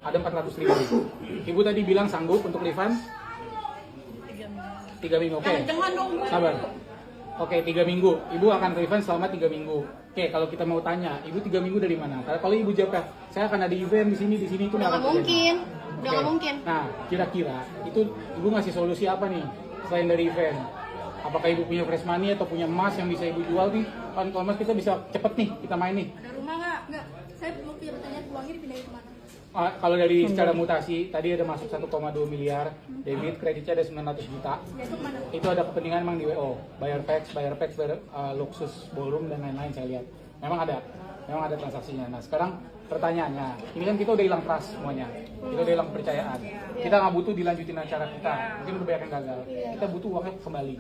ada 400.000. Ibu tadi bilang sanggup untuk refund 3 minggu. Oke. Sabar. Oke, 3 minggu. Ibu akan refund selama 3 minggu. Oke, kalau kita mau tanya, ibu 3 minggu dari mana? Kalau ibu jawab, saya akan ada event di sini itu Udah nggak mungkin. Udah nggak mungkin. Nah, kira-kira itu ibu ngasih solusi apa nih selain dari event? Apakah ibu punya fresh money atau punya emas yang bisa ibu jual nih? Kan kalau emas kita bisa cepet nih, kita main nih. Ada rumah nggak? Nggak. Saya mau punya pertanyaan, uangnya dipindahin kemana? Kalau dari secara mutasi, tadi ada masuk 1,2 miliar, debit, kreditnya ada 900 juta. Itu ada kepentingan memang di WO, bayar fax, bayar Luxus Ballroom dan lain-lain saya lihat. Memang ada transaksinya. Nah sekarang pertanyaannya, ini kan kita udah hilang trust semuanya, kita udah hilang kepercayaan. Kita nggak butuh dilanjutin acara kita, mungkin udah banyak yang gagal. Kita butuh uangnya kembali,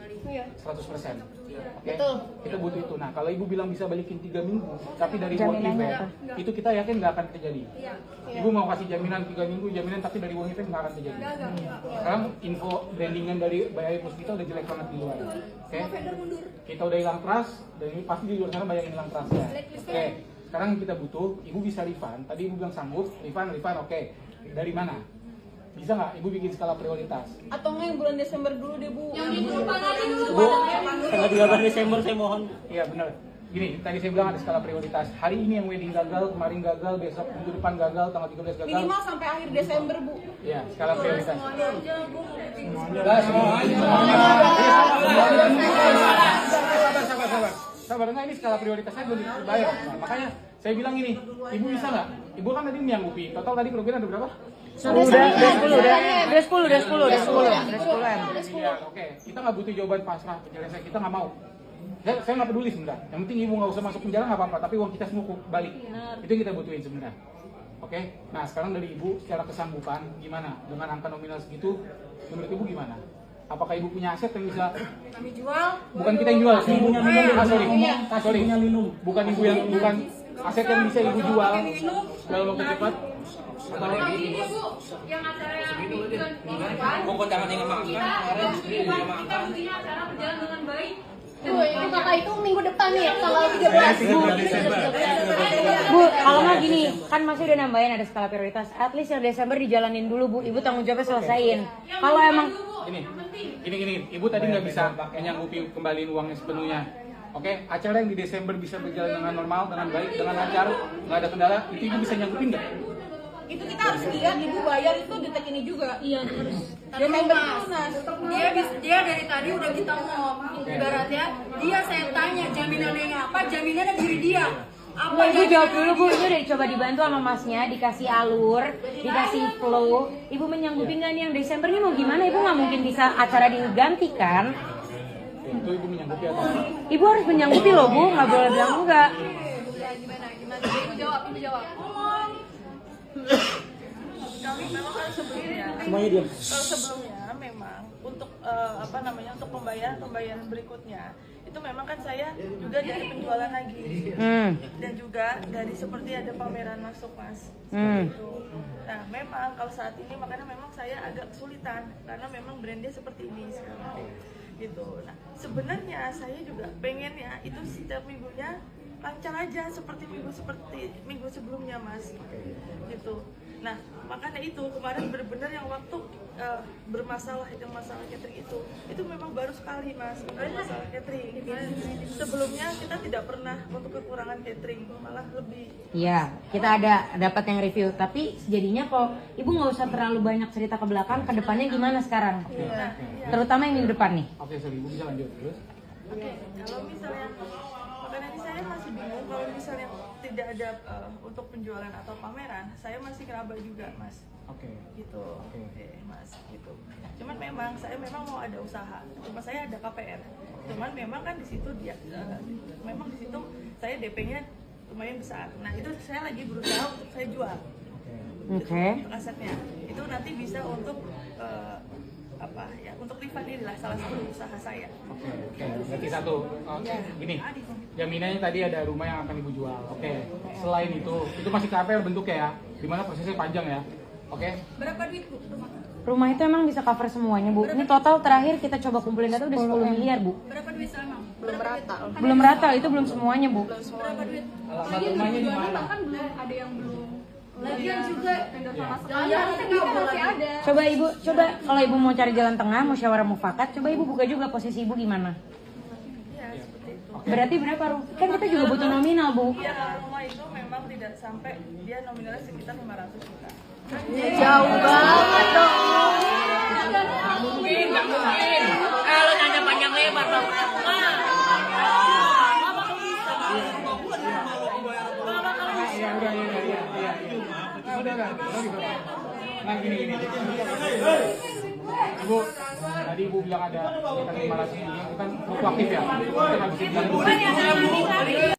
100%. Oke, kita butuh itu. Nah kalau ibu bilang bisa balikin 3 minggu, tapi dari uang event, itu kita yakin nggak akan terjadi. Ibu mau kasih jaminan 3 minggu, jaminan tapi dari uang event nggak akan terjadi. Sekarang info brandingan dari Bayi Plus kita udah jelek banget di luar. Oke, kita udah hilang trust, dan ini pasti di luar sana banyak yang hilang trustnya. Oke, sekarang kita butuh, ibu bisa refund. Tadi ibu bilang sanggup, refund, oke. Dari mana? Bisa nggak ibu bikin skala prioritas? Atau nggak yang bulan Desember dulu deh bu? Yang di grup aja dulu. Bu, tanggal 13 Desember saya mohon. Iya benar. Gini, tadi saya bilang ada skala prioritas. Hari ini yang wedding gagal, kemarin gagal, besok minggu depan gagal, tanggal 13 gagal. Minimal sampai akhir Desember bu. Iya, skala prioritas. Sabar, enggak ini skala prioritasnya belum dibayar. Nah, makanya saya bilang ini, ibu bisa nggak? Ibu kan tadi menyanggupi. Total tadi kerugian ada berapa? Udah 10 Iya, oke. Kita nggak butuh jawaban pasrah penyelesaian, kita nggak mau. Saya nggak peduli sebenarnya. Yang penting ibu nggak usah masuk penjara nggak apa-apa, tapi uang kita semua balik. Itu yang kita butuhin sebenarnya. Oke. Nah sekarang dari ibu secara kesanggupan gimana dengan angka nominal segitu? Menurut ibu gimana? Apakah ibu punya aset yang bisa Kami jual. bukan kita yang jual, ibunya minum. Sorry, minum. bukan ibu yang bukan aset yang bisa ibu jual dalam waktu cepat. Ini bu, yang acara yang Pokok jangan yang makan. kita punya acara berjalan dengan baik. Itu kakak itu minggu depan nih, tanggal 13. Bu, kalau nggak gini, kan masih udah nambahin ada skala prioritas. At least yang Desember dijalanin dulu bu, ibu tanggung jawabnya selesaiin. Kalau emang Gini, ibu tadi nggak bisa menyanggupi kembaliin uangnya sepenuhnya. Oke, acara yang di Desember bisa berjalan dengan normal, dengan baik, dengan lancar, nggak ada kendala, itu ibu bisa nyanggupin nggak? Itu kita harus lihat ibu bayar itu detik ini juga. Iya harus. Desember lunas. Dia dari tadi udah kita ngomong, ibaratnya dia saya tanya jaminannya apa, jaminannya diri dia. Bu, ibu jawab dulu bu, ini udah coba dibantu sama masnya, dikasih alur, dikasih flow. Ibu menyanggupi nggak nih yang Desember ini mau gimana? Ibu nggak mungkin bisa acara diganti kan? Itu ibu menyanggupi atau? Ibu harus menyanggupi loh bu, nggak boleh bilang enggak. Gimana? Ibu jawab. Kami memang kan sebelumnya. Semuanya diam. Kalau sebelumnya memang untuk untuk pembayaran berikutnya itu memang kan saya juga dari penjualan lagi dan juga dari seperti ada pameran masuk mas. Gitu. Nah memang kalau saat ini makanya memang saya agak kesulitan karena memang brandnya seperti ini sekarang gitu. Nah sebenarnya saya juga pengen ya itu setiap minggunya lancar aja seperti minggu sebelumnya mas gitu. Nah makanya itu kemarin benar-benar yang waktu bermasalah yang masalah catering itu memang baru sekali mas masalah catering. Sebelumnya kita tidak pernah untuk kekurangan catering, malah lebih. Iya, kita ada dapat yang review. Tapi sejadinya kok ibu nggak usah terlalu banyak cerita ke belakang, ke depannya gimana sekarang? Iya. Terutama yang minggu depan nih. Oke, sorry, ibu bisa lanjut terus. Oke, kalau misalnya makanya ini saya masih bingung kalau misalnya tidak ada untuk penjualan atau pameran, saya masih ngeraba juga mas. Oke. Gitu, oke mas gitu. Cuman memang saya memang mau ada usaha, cuma saya ada KPR. Cuman memang kan di situ dia, memang di situ saya DP-nya lumayan besar. Nah itu saya lagi berusaha untuk saya jual. Oke. Untuk asetnya itu nanti bisa untuk untuk refund inilah salah satu usaha saya. Oke, berarti satu. Gini, jaminannya tadi ada rumah yang akan ibu jual. Oke. Selain itu masih KPR bentuknya ya, dimana prosesnya panjang ya. Oke. Berapa duit bu? Rumah itu emang bisa cover semuanya bu. Ini total terakhir kita coba kumpulin data udah 10 miliar bu. Berapa duit selama? Belum rata, itu belum semuanya bu. Berapa duit? Alamat rumahnya di mana? Kan belum ada yang belum Lagian juga jangan masih ada. Coba ibu, coba kalau ibu mau cari jalan tengah, musyawarah mufakat, coba ibu buka juga posisi ibu gimana? Ya, seperti itu. Berarti berapa kan kita juga butuh nominal bu. Iya, kalau rumah itu memang tidak sampai, dia nominalnya sekitar 500 juta. Jauh banget dong. Mungkin. Kalau nanya panjang lebar bangunnya rumah. Iya, udah. Nah, gini. Ibu, tadi ibu bilang ada sekitar 500 ini, itu kan fluktuatif ya. Kita nggak bisa bilang